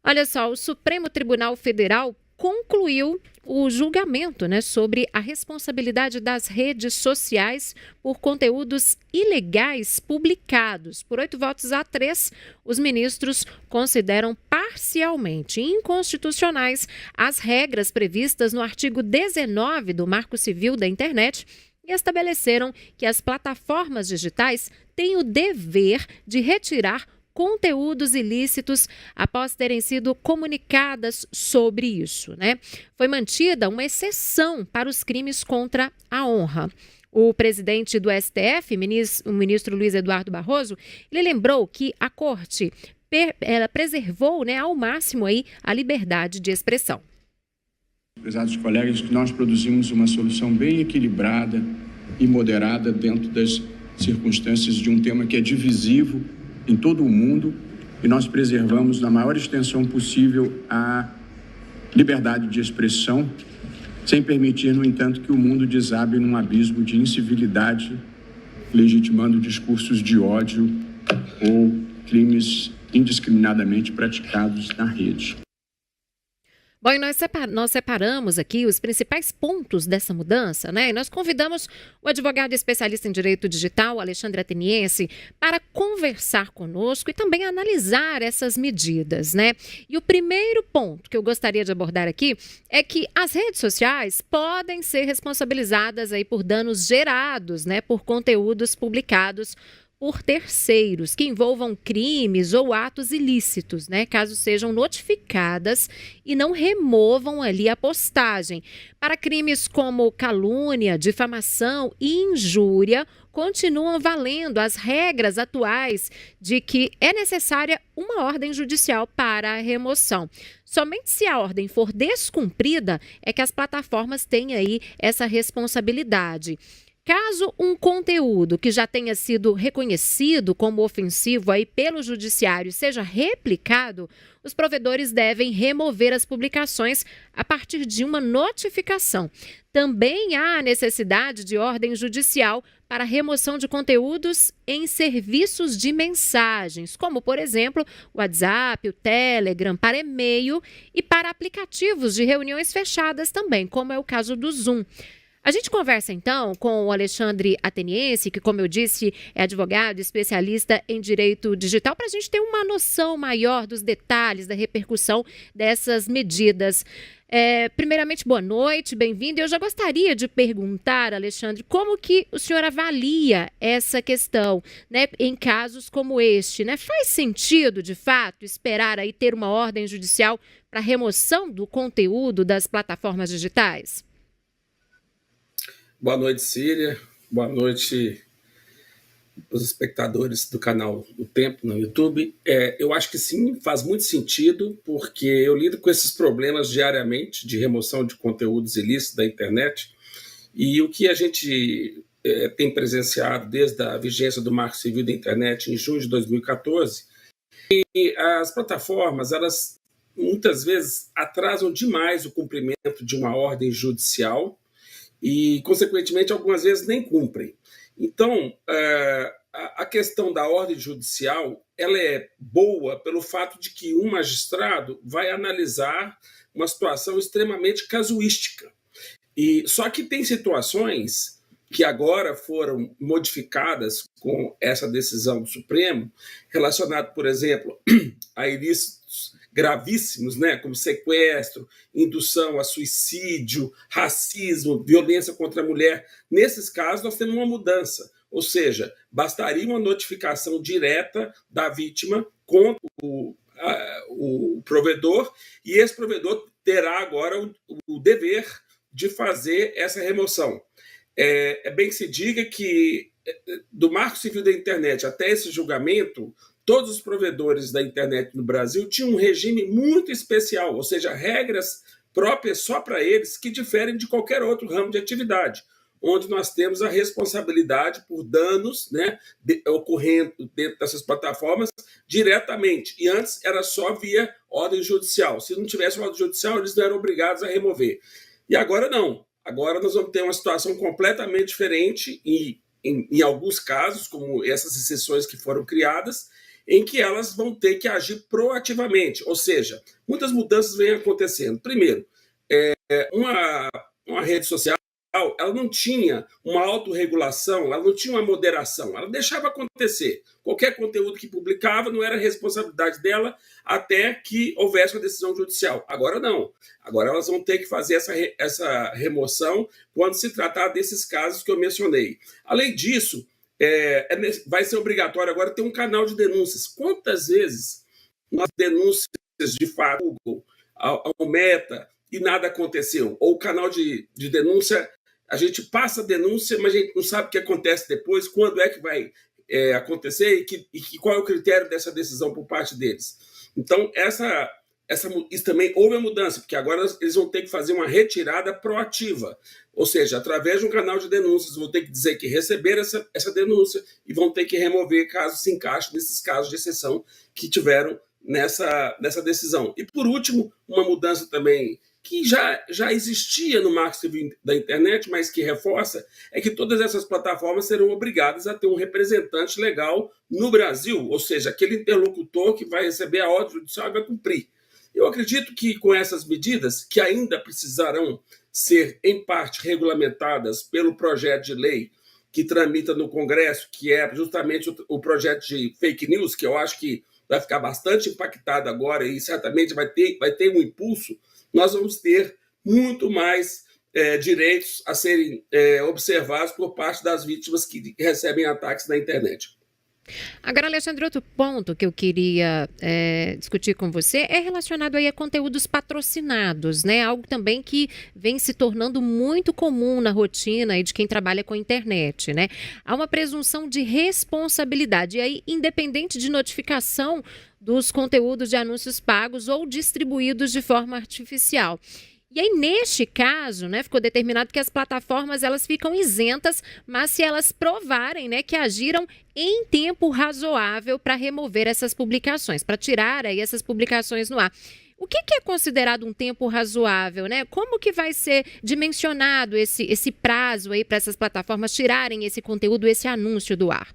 Olha só, o Supremo Tribunal Federal concluiu o julgamento, sobre a responsabilidade das redes sociais por conteúdos ilegais publicados. Por 8 votos a 3, os ministros consideram parcialmente inconstitucionais as regras previstas no artigo 19 do Marco Civil da Internet e estabeleceram que as plataformas digitais têm o dever de retirar conteúdos ilícitos após terem sido comunicadas sobre isso, Foi mantida uma exceção para os crimes contra a honra. O presidente do STF, o ministro Luiz Eduardo Barroso, ele lembrou que a corte ela preservou, ao máximo aí a liberdade de expressão. Prezados colegas, que nós produzimos uma solução bem equilibrada e moderada dentro das circunstâncias de um tema que é divisivo em todo o mundo, e nós preservamos na maior extensão possível a liberdade de expressão, sem permitir, no entanto, que o mundo desabe num abismo de incivilidade, legitimando discursos de ódio ou crimes indiscriminadamente praticados na rede. Bom, e nós separamos aqui os principais pontos dessa mudança, E nós convidamos o advogado especialista em direito digital, Alexandre Ateniense, para conversar conosco e também analisar essas medidas, E o primeiro ponto que eu gostaria de abordar aqui é que as redes sociais podem ser responsabilizadas aí por danos gerados, por conteúdos publicados por terceiros que envolvam crimes ou atos ilícitos, caso sejam notificadas e não removam ali a postagem. Para crimes como calúnia, difamação e injúria, continuam valendo as regras atuais de que é necessária uma ordem judicial para a remoção. Somente se a ordem for descumprida é que as plataformas têm aí essa responsabilidade. Caso um conteúdo que já tenha sido reconhecido como ofensivo aí pelo judiciário seja replicado, os provedores devem remover as publicações a partir de uma notificação. Também há necessidade de ordem judicial para remoção de conteúdos em serviços de mensagens, como, por exemplo, o WhatsApp, o Telegram, para e-mail e para aplicativos de reuniões fechadas também, como é o caso do Zoom. A gente conversa, então, com o Alexandre Ateniense, que, como eu disse, é advogado especialista em direito digital, para a gente ter uma noção maior dos detalhes da repercussão dessas medidas. Primeiramente, boa noite, bem-vindo. Eu já gostaria de perguntar, Alexandre, como que o senhor avalia essa questão, em casos como este, Faz sentido, de fato, esperar aí ter uma ordem judicial para remoção do conteúdo das plataformas digitais? Boa noite, Cília. Boa noite os espectadores do canal O Tempo no YouTube. Eu acho que sim, faz muito sentido, porque eu lido com esses problemas diariamente de remoção de conteúdos ilícitos da internet, e o que a gente tem presenciado desde a vigência do Marco Civil da Internet em junho de 2014, e as plataformas, elas muitas vezes atrasam demais o cumprimento de uma ordem judicial, e, consequentemente, algumas vezes nem cumprem. Então, a questão da ordem judicial ela é boa pelo fato de que um magistrado vai analisar uma situação extremamente casuística. Só que tem situações que agora foram modificadas com essa decisão do Supremo, relacionado, por exemplo, a ilícitos gravíssimos, como sequestro, indução a suicídio, racismo, violência contra a mulher. Nesses casos, nós temos uma mudança, ou seja, bastaria uma notificação direta da vítima contra o provedor, e esse provedor terá agora o dever de fazer essa remoção. É bem que se diga que, do Marco Civil da Internet até esse julgamento, todos os provedores da internet no Brasil tinham um regime muito especial, ou seja, regras próprias só para eles, que diferem de qualquer outro ramo de atividade, onde nós temos a responsabilidade por danos ocorrendo dentro dessas plataformas diretamente. E antes era só via ordem judicial. Se não tivesse ordem judicial, eles não eram obrigados a remover. E agora não. Agora nós vamos ter uma situação completamente diferente, em alguns casos, como essas exceções que foram criadas, em que elas vão ter que agir proativamente, ou seja, muitas mudanças vêm acontecendo. Primeiro, uma rede social, ela não tinha uma autorregulação, ela não tinha uma moderação, ela deixava acontecer. Qualquer conteúdo que publicava não era responsabilidade dela até que houvesse uma decisão judicial. Agora não. Agora elas vão ter que fazer essa remoção quando se tratar desses casos que eu mencionei. Além disso, vai ser obrigatório agora ter um canal de denúncias. Quantas vezes nós denúncias de fato ao Meta e nada aconteceu? Ou o canal de denúncia, a gente passa a denúncia, mas a gente não sabe o que acontece depois, quando é que vai acontecer e qual é o critério dessa decisão por parte deles. Então, isso também houve a mudança, porque agora eles vão ter que fazer uma retirada proativa, ou seja, através de um canal de denúncias, vão ter que dizer que receberam essa denúncia e vão ter que remover caso se encaixe nesses casos de exceção que tiveram nessa decisão. E, por último, uma mudança também que já existia no marketing da internet, mas que reforça, é que todas essas plataformas serão obrigadas a ter um representante legal no Brasil, ou seja, aquele interlocutor que vai receber a ordem judicial e vai cumprir. Eu acredito que com essas medidas, que ainda precisarão ser, em parte, regulamentadas pelo projeto de lei que tramita no Congresso, que é justamente o projeto de fake news, que eu acho que vai ficar bastante impactado agora e certamente vai ter um impulso, nós vamos ter muito mais direitos a serem observados por parte das vítimas que recebem ataques na internet. Agora, Alexandre, outro ponto que eu queria discutir com você é relacionado aí a conteúdos patrocinados, né? Algo também que vem se tornando muito comum na rotina aí de quem trabalha com a internet, né? Há uma presunção de responsabilidade, e aí, independente de notificação dos conteúdos de anúncios pagos ou distribuídos de forma artificial. E aí, neste caso, né, ficou determinado que as plataformas elas ficam isentas, mas se elas provarem, né, que agiram em tempo razoável para remover essas publicações, para tirar aí essas publicações no ar. O que é considerado um tempo razoável, né? Como que vai ser dimensionado esse prazo aí para essas plataformas tirarem esse conteúdo, esse anúncio do ar?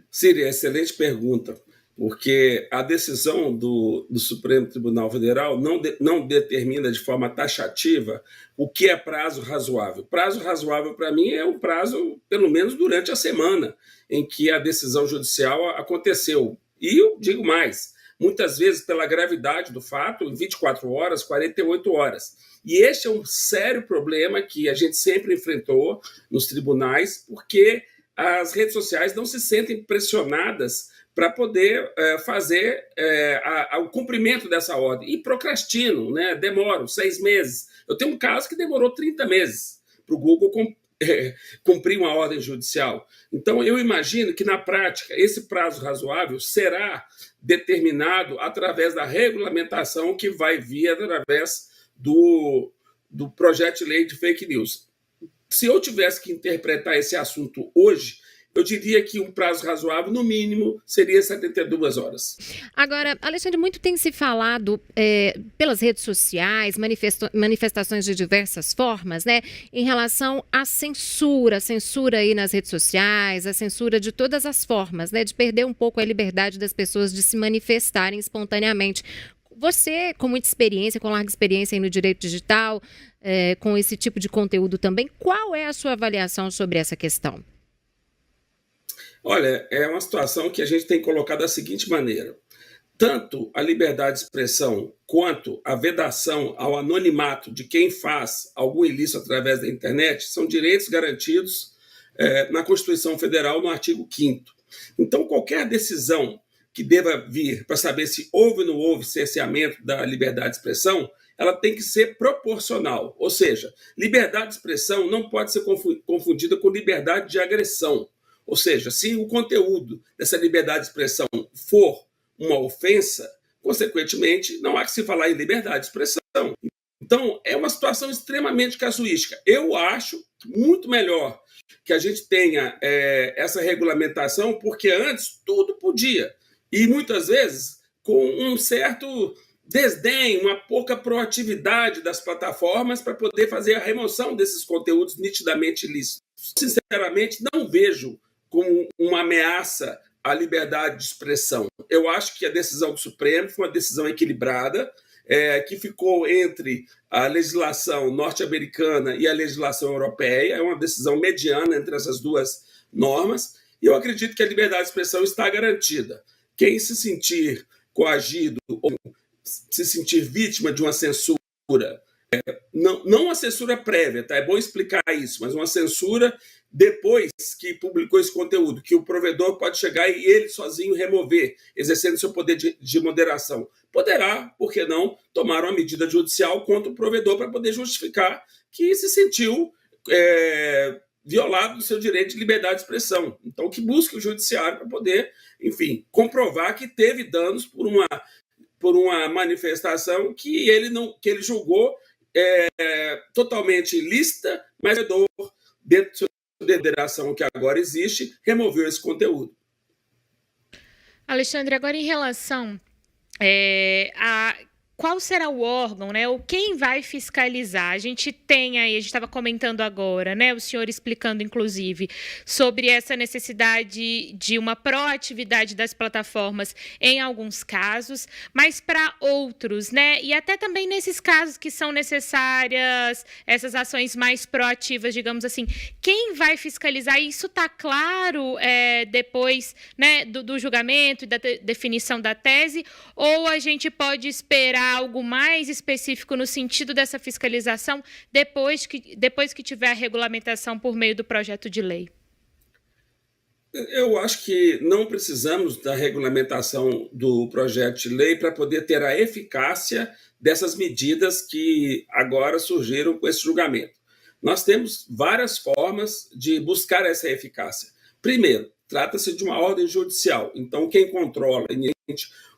Síria, excelente pergunta. Porque a decisão do Supremo Tribunal Federal não determina de forma taxativa o que é prazo razoável. Prazo razoável, para mim, é um prazo, pelo menos durante a semana, em que a decisão judicial aconteceu. E eu digo mais, muitas vezes, pela gravidade do fato, em 24 horas, 48 horas. E este é um sério problema que a gente sempre enfrentou nos tribunais, porque as redes sociais não se sentem pressionadas para poder fazer o cumprimento dessa ordem. E procrastinam, né? Demoram 6 meses. Eu tenho um caso que demorou 30 meses para o Google cumprir uma ordem judicial. Então, eu imagino que, na prática, esse prazo razoável será determinado através da regulamentação que vai vir através do projeto de lei de fake news. Se eu tivesse que interpretar esse assunto hoje, eu diria que um prazo razoável, no mínimo, seria 72 horas. Agora, Alexandre, muito tem se falado pelas redes sociais, manifestações de diversas formas, né, em relação à censura aí nas redes sociais, a censura de todas as formas, né, de perder um pouco a liberdade das pessoas de se manifestarem espontaneamente. Você, com muita experiência, com larga experiência aí no direito digital, com esse tipo de conteúdo também, qual é a sua avaliação sobre essa questão? Olha, é uma situação que a gente tem colocado da seguinte maneira. Tanto a liberdade de expressão quanto a vedação ao anonimato de quem faz algum ilícito através da internet são direitos garantidos na Constituição Federal, no artigo 5º. Então, qualquer decisão que deva vir para saber se houve ou não houve cerceamento da liberdade de expressão, ela tem que ser proporcional. Ou seja, liberdade de expressão não pode ser confundida com liberdade de agressão. Ou seja, se o conteúdo dessa liberdade de expressão for uma ofensa, consequentemente, não há que se falar em liberdade de expressão. Então, é uma situação extremamente casuística. Eu acho muito melhor que a gente tenha essa regulamentação, porque antes tudo podia. E muitas vezes com um certo desdém, uma pouca proatividade das plataformas para poder fazer a remoção desses conteúdos nitidamente ilícitos. Sinceramente, não vejo como uma ameaça a liberdade de expressão. Eu acho que a decisão do Supremo foi uma decisão equilibrada, que ficou entre a legislação norte-americana e a legislação europeia, é uma decisão mediana entre essas duas normas, e eu acredito que a liberdade de expressão está garantida. Quem se sentir coagido ou se sentir vítima de uma censura, não uma censura prévia, tá? É bom explicar isso, mas uma censura depois que publicou esse conteúdo, que o provedor pode chegar e ele sozinho remover, exercendo seu poder de moderação. Poderá, por que não, tomar uma medida judicial contra o provedor para poder justificar que se sentiu violado do seu direito de liberdade de expressão. Então, que busque o judiciário para poder, enfim, comprovar que teve danos por uma manifestação que ele julgou totalmente ilícita, mas o provedor, dentro da federação que agora existe, removeu esse conteúdo. Alexandre, agora em relação a qual será o órgão, né? Ou quem vai fiscalizar? A gente tem aí, a gente estava comentando agora, né? O senhor explicando, inclusive, sobre essa necessidade de uma proatividade das plataformas em alguns casos, mas para outros, né? E até também nesses casos que são necessárias essas ações mais proativas, digamos assim, quem vai fiscalizar? Isso está claro depois, né, do julgamento e da definição da tese, ou a gente pode esperar algo mais específico no sentido dessa fiscalização depois que tiver a regulamentação por meio do projeto de lei? Eu acho que não precisamos da regulamentação do projeto de lei para poder ter a eficácia dessas medidas que agora surgiram com esse julgamento. Nós temos várias formas de buscar essa eficácia. Primeiro, trata-se de uma ordem judicial. Então, quem controla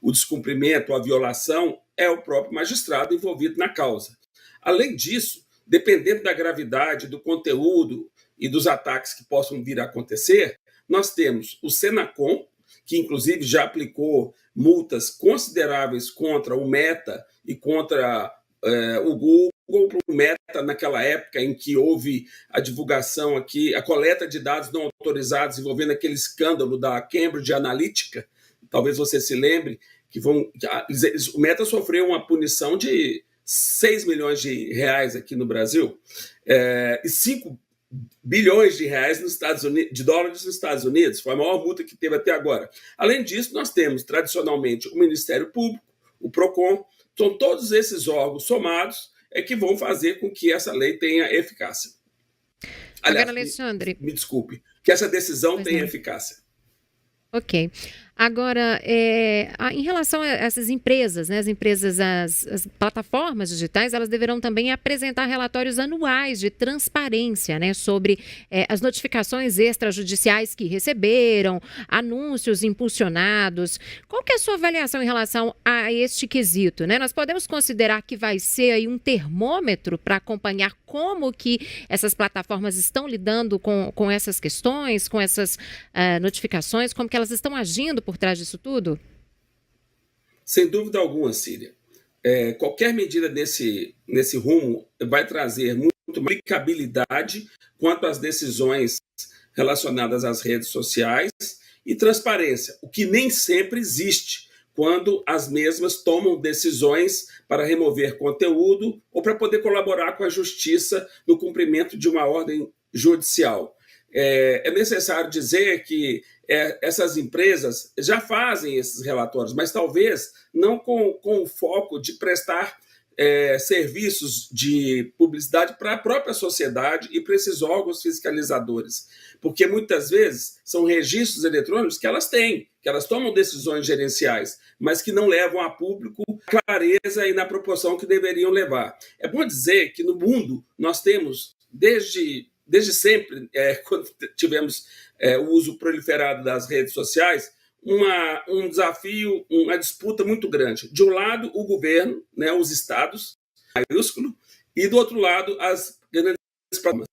o descumprimento, a violação, é o próprio magistrado envolvido na causa. Além disso, dependendo da gravidade, do conteúdo e dos ataques que possam vir a acontecer, nós temos o Senacom, que inclusive já aplicou multas consideráveis contra o Meta e contra o Google, o Meta naquela época em que houve a divulgação aqui, a coleta de dados não autorizados envolvendo aquele escândalo da Cambridge Analytica. Talvez você se lembre que o Meta sofreu uma punição de 6 milhões de reais aqui no Brasil e 5 bilhões de reais de dólares nos Estados Unidos. Foi a maior multa que teve até agora. Além disso, nós temos tradicionalmente o Ministério Público, o PROCON, são todos esses órgãos somados que vão fazer com que essa lei tenha eficácia. Aliás, agora, Alexandre, me desculpe, que essa decisão tenha eficácia. Ok. Agora, em relação a essas empresas, né, as plataformas digitais, elas deverão também apresentar relatórios anuais de transparência, né, sobre as notificações extrajudiciais que receberam, anúncios impulsionados. Qual que é a sua avaliação em relação a este quesito, né? Nós podemos considerar que vai ser aí um termômetro para acompanhar como que essas plataformas estão lidando com essas questões, com essas notificações, como que elas estão agindo por trás disso tudo? Sem dúvida alguma, Síria. Qualquer medida nesse rumo vai trazer muito aplicabilidade quanto às decisões relacionadas às redes sociais e transparência, o que nem sempre existe quando as mesmas tomam decisões para remover conteúdo ou para poder colaborar com a justiça no cumprimento de uma ordem judicial. É necessário dizer que essas empresas já fazem esses relatórios, mas talvez não com o foco de prestar serviços de publicidade para a própria sociedade e para esses órgãos fiscalizadores. Porque muitas vezes são registros eletrônicos que elas têm, que elas tomam decisões gerenciais, mas que não levam a público a clareza e na proporção que deveriam levar. É bom dizer que no mundo nós temos, desde sempre, quando tivemos o uso proliferado das redes sociais, um desafio, uma disputa muito grande. De um lado, o governo, né, os estados, maiúsculo, e do outro lado, as grandes plataformas.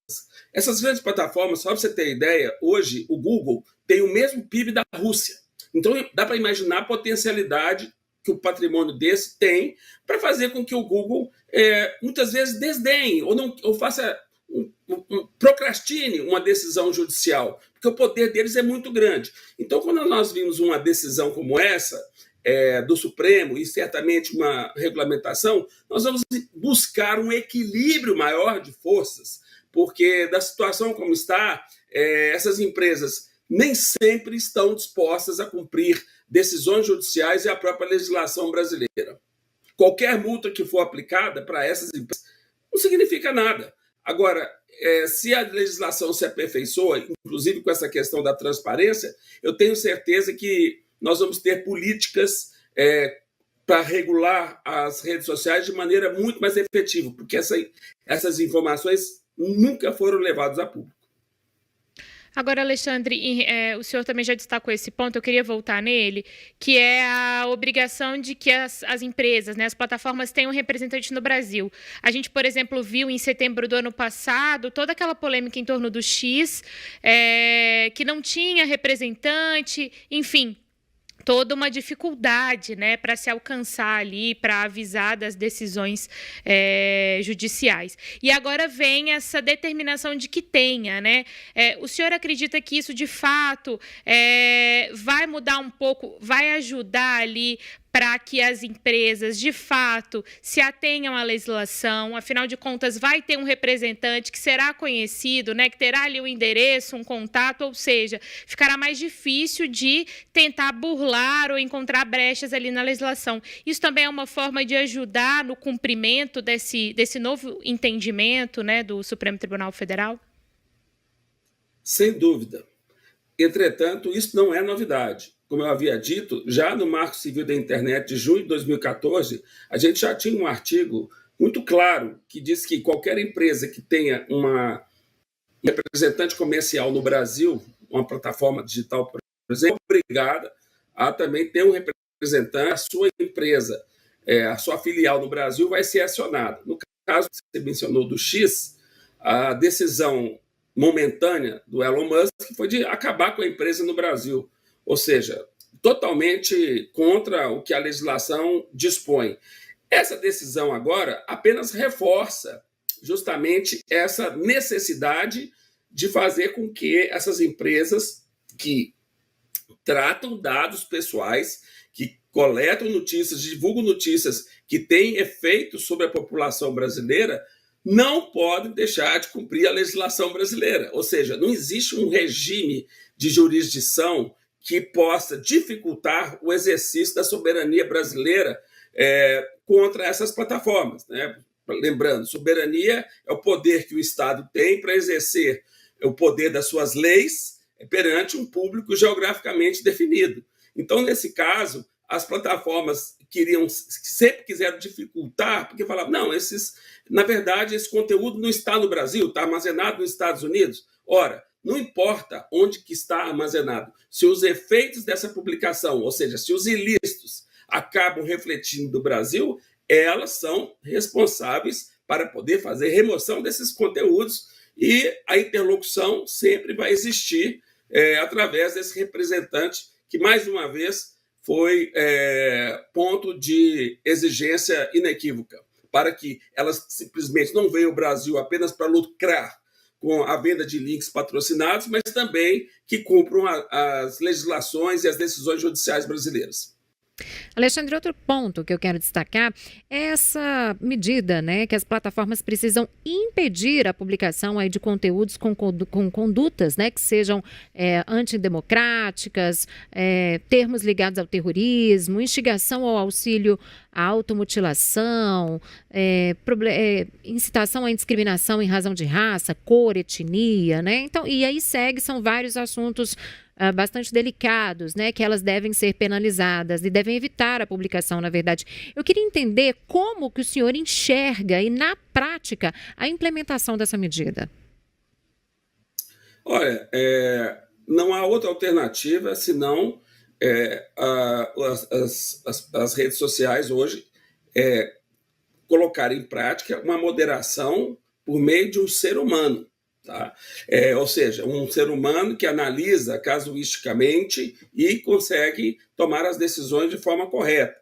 Essas grandes plataformas, só para você ter ideia, hoje o Google tem o mesmo PIB da Rússia. Então, dá para imaginar a potencialidade que o patrimônio desse tem para fazer com que o Google muitas vezes desdenhe ou faça procrastine uma decisão judicial, porque o poder deles é muito grande. Então, quando nós vimos uma decisão como essa, do Supremo, e certamente uma regulamentação, nós vamos buscar um equilíbrio maior de forças, porque da situação como está, essas empresas nem sempre estão dispostas a cumprir decisões judiciais e a própria legislação brasileira. Qualquer multa que for aplicada para essas empresas não significa nada. Agora, se a legislação se aperfeiçoa, inclusive com essa questão da transparência, eu tenho certeza que nós vamos ter políticas para regular as redes sociais de maneira muito mais efetiva, porque essas informações nunca foram levadas a público. Agora, Alexandre, o senhor também já destacou esse ponto, eu queria voltar nele, que é a obrigação de que as empresas, né, as plataformas tenham um representante no Brasil. A gente, por exemplo, viu em setembro do ano passado toda aquela polêmica em torno do X, que não tinha representante, enfim, toda uma dificuldade, né, para se alcançar ali, para avisar das decisões judiciais. E agora vem essa determinação de que tenha, né? O senhor acredita que isso, de fato, vai mudar um pouco, vai ajudar ali para que as empresas, de fato, se atenham à legislação? Afinal de contas, vai ter um representante que será conhecido, né, que terá ali um endereço, um contato, ou seja, ficará mais difícil de tentar burlar ou encontrar brechas ali na legislação. Isso também é uma forma de ajudar no cumprimento desse novo entendimento, né, do Supremo Tribunal Federal? Sem dúvida. Entretanto, isso não é novidade. Como eu havia dito, já no Marco Civil da Internet de junho de 2014, a gente já tinha um artigo muito claro que diz que qualquer empresa que tenha uma representante comercial no Brasil, uma plataforma digital, por exemplo, é obrigada a também ter um representante, a sua empresa, a sua filial no Brasil vai ser acionada. No caso que você mencionou do X, a decisão momentânea do Elon Musk foi de acabar com a empresa no Brasil. Ou seja, totalmente contra o que a legislação dispõe. Essa decisão agora apenas reforça justamente essa necessidade de fazer com que essas empresas que tratam dados pessoais, que coletam notícias, divulgam notícias que têm efeito sobre a população brasileira, não podem deixar de cumprir a legislação brasileira. Ou seja, não existe um regime de jurisdição que possa dificultar o exercício da soberania brasileira contra essas plataformas, né? Lembrando, soberania é o poder que o Estado tem para exercer o poder das suas leis perante um público geograficamente definido. Então, nesse caso, as plataformas sempre quiseram dificultar, porque falavam, não, na verdade, esse conteúdo não está no Brasil, está armazenado nos Estados Unidos. Ora, não importa onde que está armazenado, se os efeitos dessa publicação, ou seja, se os ilícitos acabam refletindo no Brasil, elas são responsáveis para poder fazer remoção desses conteúdos e a interlocução sempre vai existir através desse representante que, mais uma vez, foi ponto de exigência inequívoca, para que elas simplesmente não venham ao Brasil apenas para lucrar com a venda de links patrocinados, mas também que cumpram as legislações e as decisões judiciais brasileiras. Alexandre, outro ponto que eu quero destacar é essa medida, né, que as plataformas precisam impedir a publicação aí de conteúdos com condutas, né, que sejam antidemocráticas, termos ligados ao terrorismo, instigação ao auxílio à automutilação, incitação à discriminação em razão de raça, cor, etnia, né? Então, e aí são vários assuntos bastante delicados, né, que elas devem ser penalizadas e devem evitar a publicação, na verdade. Eu queria entender como que o senhor enxerga e, na prática, a implementação dessa medida. Olha, não há outra alternativa senão as redes sociais hoje colocar em prática uma moderação por meio de um ser humano. Tá? Ou seja, um ser humano que analisa casuisticamente e consegue tomar as decisões de forma correta.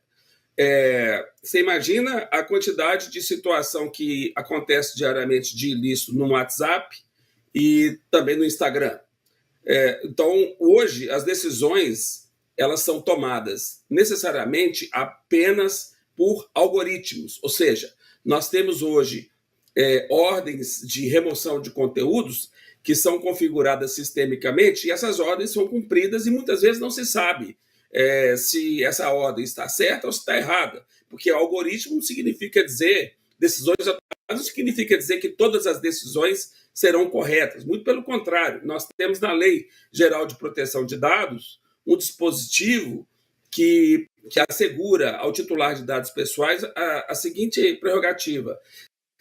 Você imagina a quantidade de situação que acontece diariamente de ilícito no WhatsApp e também no Instagram. Então, hoje, as decisões elas são tomadas necessariamente apenas por algoritmos, ou seja, nós temos hoje ordens de remoção de conteúdos que são configuradas sistemicamente e essas ordens são cumpridas e muitas vezes não se sabe se essa ordem está certa ou se está errada, porque algoritmo não significa dizer, decisões não significa dizer que todas as decisões serão corretas, muito pelo contrário, nós temos na Lei Geral de Proteção de Dados um dispositivo que assegura ao titular de dados pessoais a seguinte prerrogativa: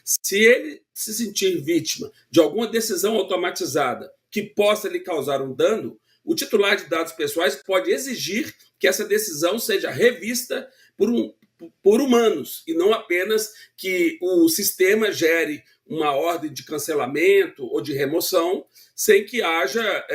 se ele se sentir vítima de alguma decisão automatizada que possa lhe causar um dano, o titular de dados pessoais pode exigir que essa decisão seja revista por humanos, e não apenas que o sistema gere uma ordem de cancelamento ou de remoção, sem que haja,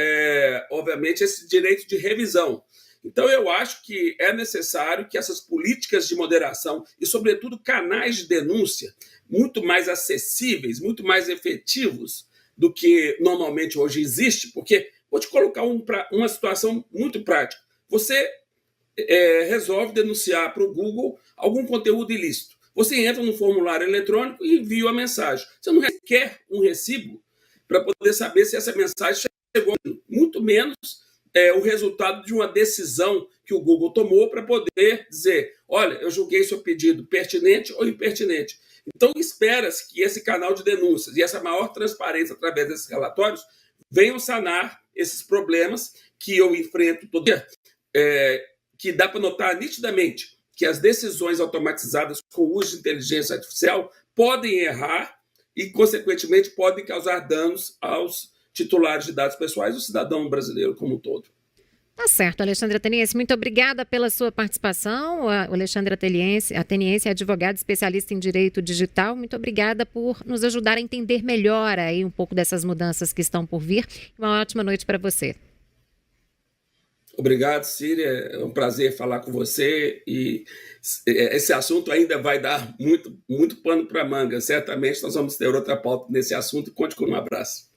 obviamente, esse direito de revisão. Então, eu acho que é necessário que essas políticas de moderação e, sobretudo, canais de denúncia muito mais acessíveis, muito mais efetivos do que normalmente hoje existe, porque vou te colocar uma situação muito prática. Você resolve denunciar para o Google algum conteúdo ilícito. Você entra no formulário eletrônico e envia a mensagem. Você não requer um recibo para poder saber se essa mensagem chegou, muito menos o resultado de uma decisão que o Google tomou para poder dizer: olha, eu julguei seu pedido pertinente ou impertinente. Então, espera-se que esse canal de denúncias e essa maior transparência através desses relatórios venham sanar esses problemas que eu enfrento todo dia, que dá para notar nitidamente que as decisões automatizadas com o uso de inteligência artificial podem errar e, consequentemente, podem causar danos aos titulares de dados pessoais do cidadão brasileiro como um todo. Tá certo, Alexandre Ateniense, muito obrigada pela sua participação. O Alexandre Ateniense é advogado especialista em direito digital. Muito obrigada por nos ajudar a entender melhor aí um pouco dessas mudanças que estão por vir. Uma ótima noite para você. Obrigado, Síria. É um prazer falar com você e esse assunto ainda vai dar muito, muito pano para manga. Certamente nós vamos ter outra pauta nesse assunto. Conte com um abraço.